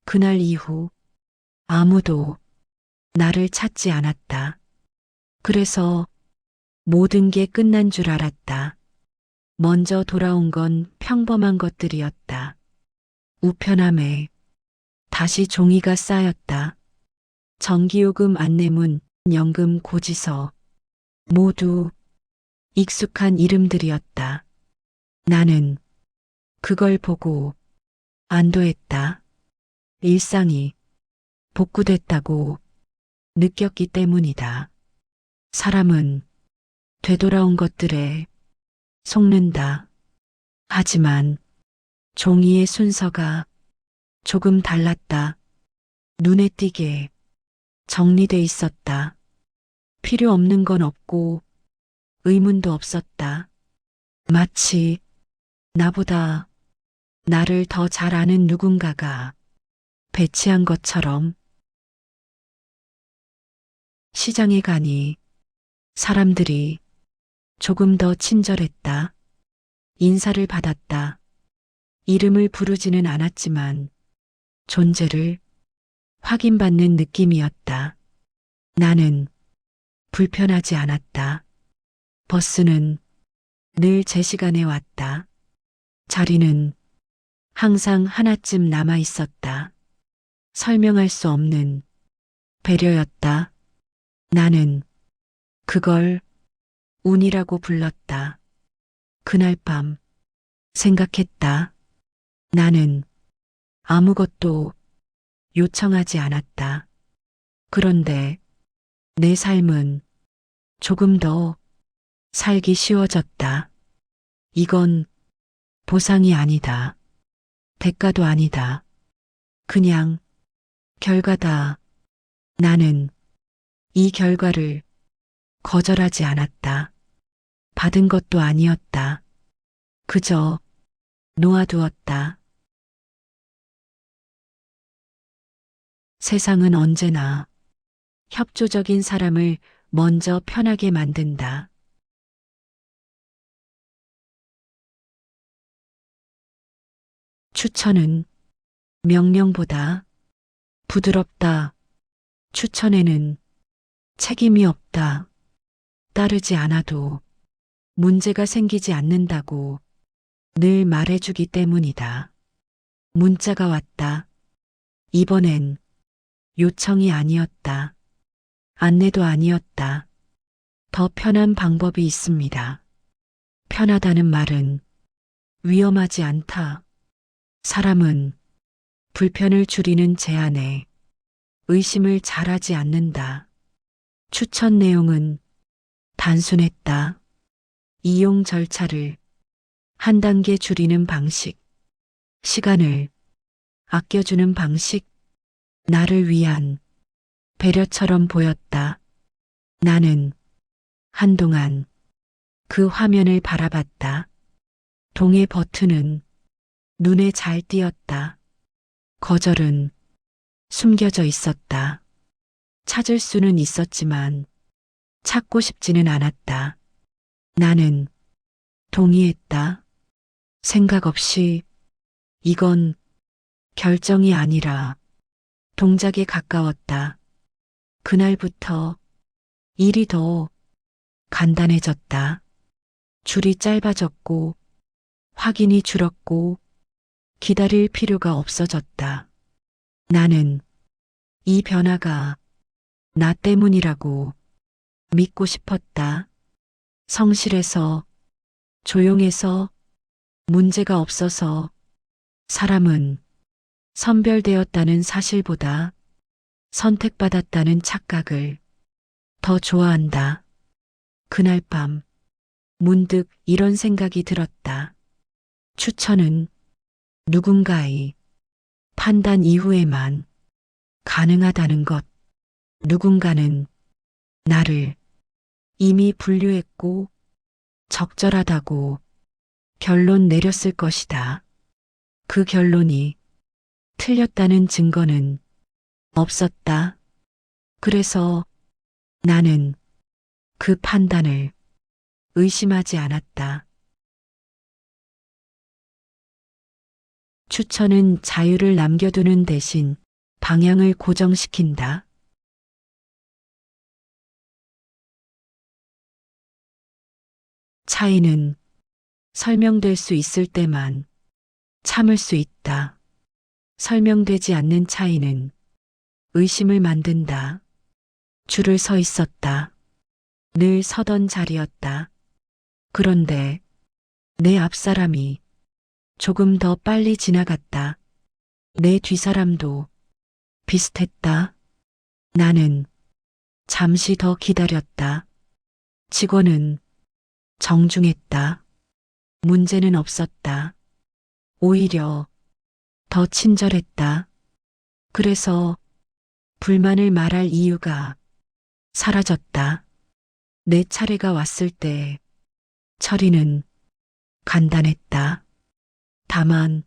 그날 이후 아무도 나를 찾지 않았다. 그래서 모든 게 끝난 줄 알았다. 먼저 돌아온 건 평범한 것들이었다. 우편함에 다시 종이가 쌓였다. 전기요금 안내문, 연금 고지서, 모두 익숙한 이름들이었다. 나는 그걸 보고 안도했다. 일상이 복구됐다고 느꼈기 때문이다. 사람은 되돌아온 것들에 속는다. 하지만 종이의 순서가 조금 달랐다. 눈에 띄게 정리돼 있었다. 필요 없는 건 없고 의문도 없었다. 마치 나보다 나를 더 잘 아는 누군가가 배치한 것처럼. 시장에 가니 사람들이 조금 더 친절했다. 인사를 받았다. 이름을 부르지는 않았지만 존재를 확인받는 느낌이었다. 나는 불편하지 않았다. 버스는 늘 제 시간에 왔다. 자리는 항상 하나쯤 남아 있었다. 설명할 수 없는 배려였다. 나는 그걸 운이라고 불렀다. 그날 밤 생각했다. 나는 아무것도 요청하지 않았다. 그런데 내 삶은 조금 더 살기 쉬워졌다. 이건 보상이 아니다. 대가도 아니다. 그냥 결과다. 나는 이 결과를 거절하지 않았다. 받은 것도 아니었다. 그저 놓아두었다. 세상은 언제나 협조적인 사람을 먼저 편하게 만든다. 추천은 명령보다 부드럽다. 추천에는 책임이 없다. 따르지 않아도 문제가 생기지 않는다고 늘 말해주기 때문이다. 문자가 왔다. 이번엔 요청이 아니었다. 안내도 아니었다. 더 편한 방법이 있습니다. 편하다는 말은 위험하지 않다. 사람은 불편을 줄이는 제안에 의심을 잘하지 않는다. 추천 내용은 단순했다. 이용 절차를 한 단계 줄이는 방식, 시간을 아껴주는 방식, 나를 위한 배려처럼 보였다. 나는 한동안 그 화면을 바라봤다. 동의 버튼은 눈에 잘 띄었다. 거절은 숨겨져 있었다. 찾을 수는 있었지만 찾고 싶지는 않았다. 나는 동의했다. 생각 없이. 이건 결정이 아니라 동작에 가까웠다. 그날부터 일이 더 간단해졌다. 줄이 짧아졌고 확인이 줄었고 기다릴 필요가 없어졌다. 나는 이 변화가 나 때문이라고 믿고 싶었다. 성실해서, 조용해서, 문제가 없어서. 사람은 선별되었다는 사실보다 선택받았다는 착각을 더 좋아한다. 그날 밤 문득 이런 생각이 들었다. 추천은 누군가의 판단 이후에만 가능하다는 것. 누군가는 나를 이미 분류했고 적절하다고 결론 내렸을 것이다. 그 결론이 틀렸다는 증거는 없었다. 그래서 나는 그 판단을 의심하지 않았다. 추천은 자유를 남겨두는 대신 방향을 고정시킨다. 차이는 설명될 수 있을 때만 참을 수 있다. 설명되지 않는 차이는 의심을 만든다. 줄을 서 있었다. 늘 서던 자리였다. 그런데 내 앞사람이 조금 더 빨리 지나갔다. 내 뒷사람도 비슷했다. 나는 잠시 더 기다렸다. 직원은 정중했다. 문제는 없었다. 오히려 더 친절했다. 그래서 불만을 말할 이유가 사라졌다. 내 차례가 왔을 때 처리는 간단했다. 다만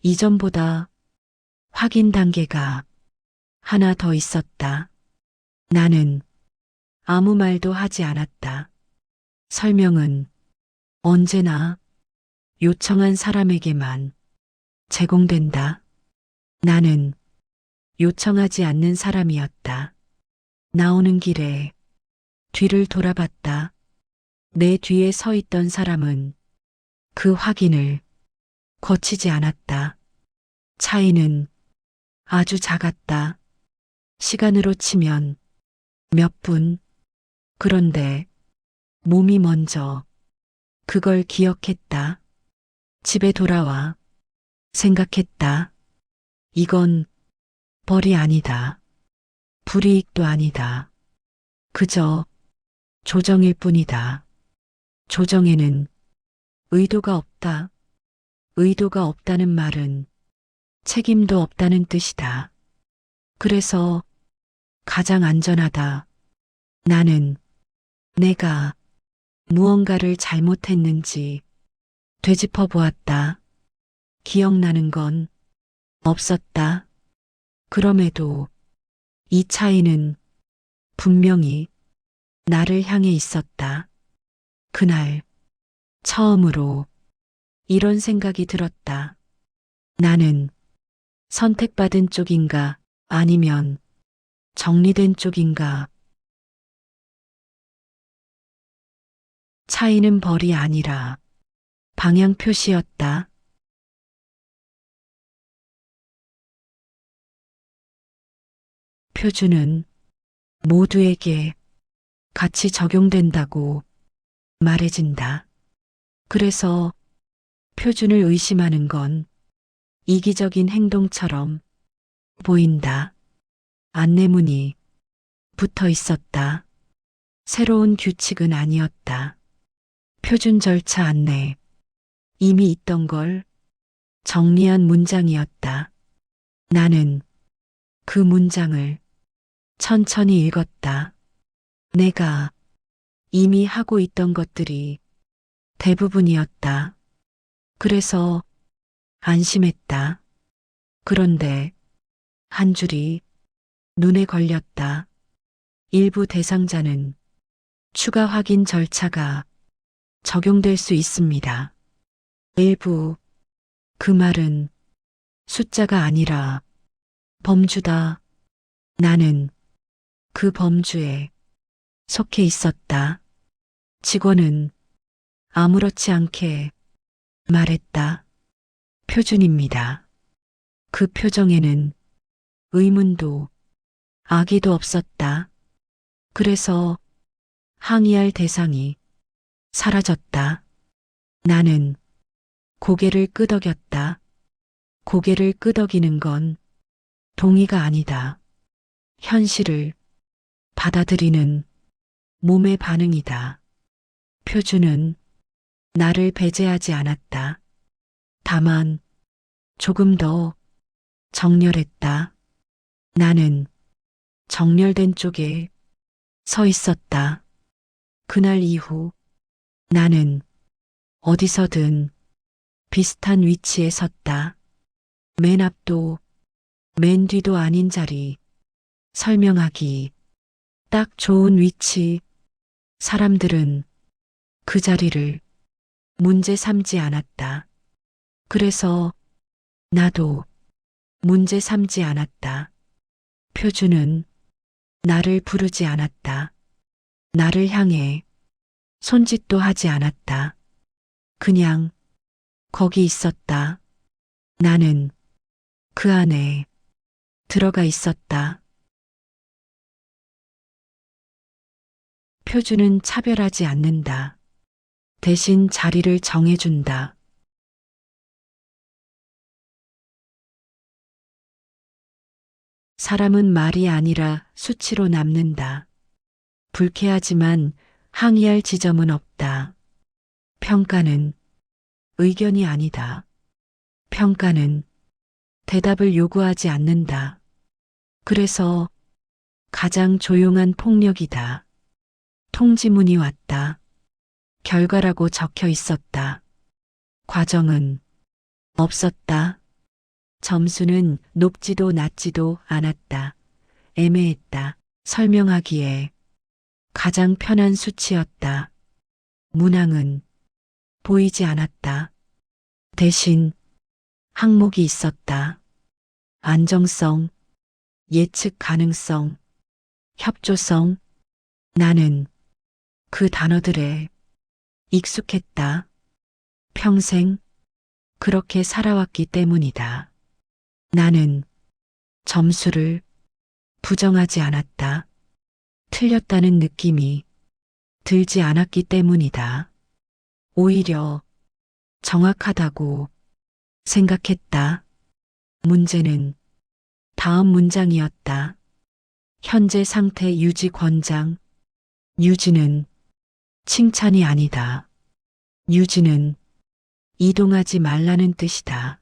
이전보다 확인 단계가 하나 더 있었다. 나는 아무 말도 하지 않았다. 설명은 언제나 요청한 사람에게만 제공된다. 나는 요청하지 않는 사람이었다. 나오는 길에 뒤를 돌아봤다. 내 뒤에 서 있던 사람은 그 확인을 거치지 않았다. 차이는 아주 작았다. 시간으로 치면 몇 분. 그런데 몸이 먼저 그걸 기억했다. 집에 돌아와 생각했다. 이건 벌이 아니다. 불이익도 아니다. 그저 조정일 뿐이다. 조정에는 의도가 없다. 의도가 없다는 말은 책임도 없다는 뜻이다. 그래서 가장 안전하다. 나는 내가 무언가를 잘못했는지 되짚어 보았다. 기억나는 건 없었다. 그럼에도 이 차이는 분명히 나를 향해 있었다. 그날 처음으로 이런 생각이 들었다. 나는 선택받은 쪽인가 아니면 정리된 쪽인가. 차이는 벌이 아니라 방향 표시였다. 표준은 모두에게 같이 적용된다고 말해진다. 그래서 표준을 의심하는 건 이기적인 행동처럼 보인다. 안내문이 붙어 있었다. 새로운 규칙은 아니었다. 표준 절차 안내. 이미 있던 걸 정리한 문장이었다. 나는 그 문장을 천천히 읽었다. 내가 이미 하고 있던 것들이 대부분이었다. 그래서 안심했다. 그런데 한 줄이 눈에 걸렸다. 일부 대상자는 추가 확인 절차가 적용될 수 있습니다. 일부. 그 말은 숫자가 아니라 범주다. 나는 그 범주에 속해 있었다. 직원은 아무렇지 않게 말했다. 표준입니다. 그 표정에는 의문도 악의도 없었다. 그래서 항의할 대상이 사라졌다. 나는 고개를 끄덕였다. 고개를 끄덕이는 건 동의가 아니다. 현실을 받아들이는 몸의 반응이다. 표준은 나를 배제하지 않았다. 다만 조금 더 정렬했다. 나는 정렬된 쪽에 서 있었다. 그날 이후 나는 어디서든 비슷한 위치에 섰다. 맨 앞도 맨 뒤도 아닌 자리. 설명하기 딱 좋은 위치. 사람들은 그 자리를 문제 삼지 않았다. 그래서 나도 문제 삼지 않았다. 표주는 나를 부르지 않았다. 나를 향해 손짓도 하지 않았다. 그냥 거기 있었다. 나는 그 안에 들어가 있었다. 표주는 차별하지 않는다. 대신 자리를 정해준다. 사람은 말이 아니라 수치로 남는다. 불쾌하지만 항의할 지점은 없다. 평가는 의견이 아니다. 평가는 대답을 요구하지 않는다. 그래서 가장 조용한 폭력이다. 통지문이 왔다. 결과라고 적혀 있었다. 과정은 없었다. 점수는 높지도 낮지도 않았다. 애매했다. 설명하기에 가장 편한 수치였다. 문항은 보이지 않았다. 대신 항목이 있었다. 안정성, 예측 가능성, 협조성. 나는 그 단어들에 익숙했다. 평생 그렇게 살아왔기 때문이다. 나는 점수를 부정하지 않았다. 틀렸다는 느낌이 들지 않았기 때문이다. 오히려 정확하다고 생각했다. 문제는 다음 문장이었다. 현재 상태 유지 권장. 유지는 칭찬이 아니다. 유지는 이동하지 말라는 뜻이다.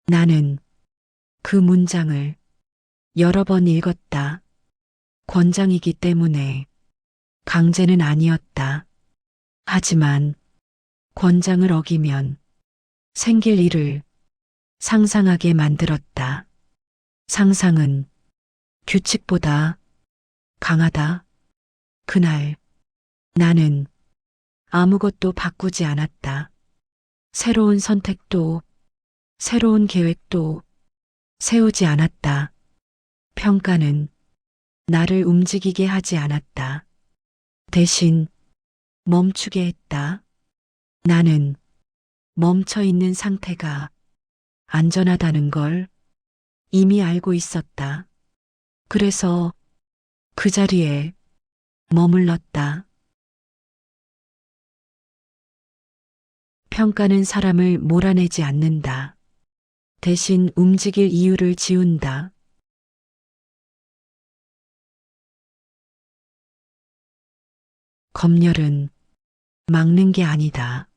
나는 그 문장을 여러 번 읽었다. 권장이기 때문에 강제는 아니었다. 하지만 권장을 어기면 생길 일을 상상하게 만들었다. 상상은 규칙보다 강하다. 그날 나는 아무것도 바꾸지 않았다. 새로운 선택도 새로운 계획도 세우지 않았다. 평가는 나를 움직이게 하지 않았다. 대신 멈추게 했다. 나는 멈춰 있는 상태가 안전하다는 걸 이미 알고 있었다. 그래서 그 자리에 머물렀다. 평가는 사람을 몰아내지 않는다. 대신 움직일 이유를 지운다. 검열은 막는 게 아니다.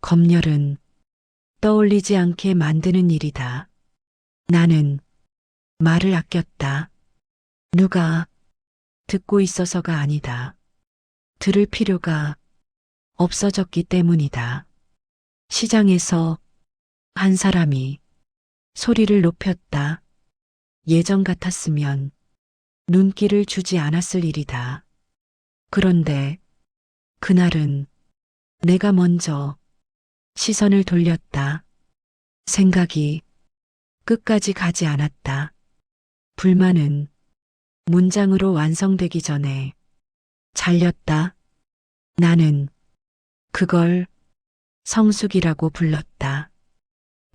검열은 떠올리지 않게 만드는 일이다. 나는 말을 아꼈다. 누가 듣고 있어서가 아니다. 들을 필요가 없어졌기 때문이다. 시장에서 한 사람이 소리를 높였다. 예전 같았으면 눈길을 주지 않았을 일이다. 그런데 그날은 내가 먼저 시선을 돌렸다. 생각이 끝까지 가지 않았다. 불만은 문장으로 완성되기 전에 잘렸다. 나는 그걸 성숙이라고 불렀다.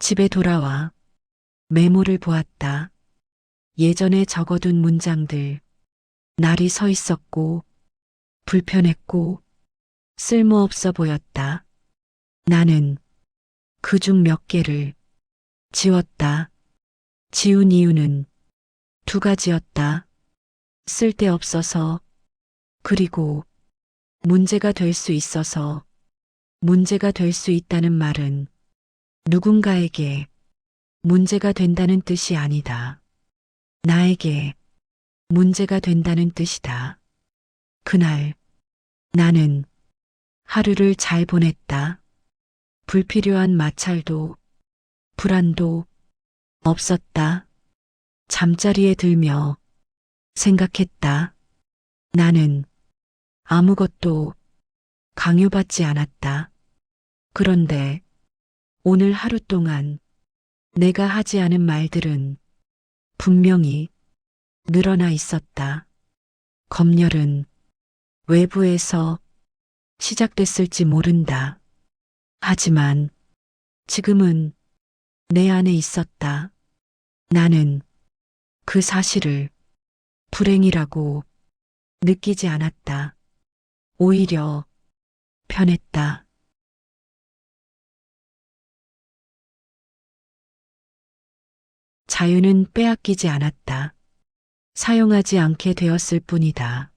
집에 돌아와 메모를 보았다. 예전에 적어둔 문장들, 날이 서 있었고, 불편했고, 쓸모없어 보였다. 나는 그중 몇 개를 지웠다. 지운 이유는 두 가지였다. 쓸데없어서, 그리고 문제가 될 수 있어서. 문제가 될 수 있다는 말은 누군가에게 문제가 된다는 뜻이 아니다. 나에게 문제가 된다는 뜻이다. 그날 나는 하루를 잘 보냈다. 불필요한 마찰도 불안도 없었다. 잠자리에 들며 생각했다. 나는 아무것도 강요받지 않았다. 그런데 오늘 하루 동안 내가 하지 않은 말들은 분명히 늘어나 있었다. 검열은 외부에서 시작됐을지 모른다. 하지만 지금은 내 안에 있었다. 나는 그 사실을 불행이라고 느끼지 않았다. 오히려 편했다. 자유는 빼앗기지 않았다. 사용하지 않게 되었을 뿐이다.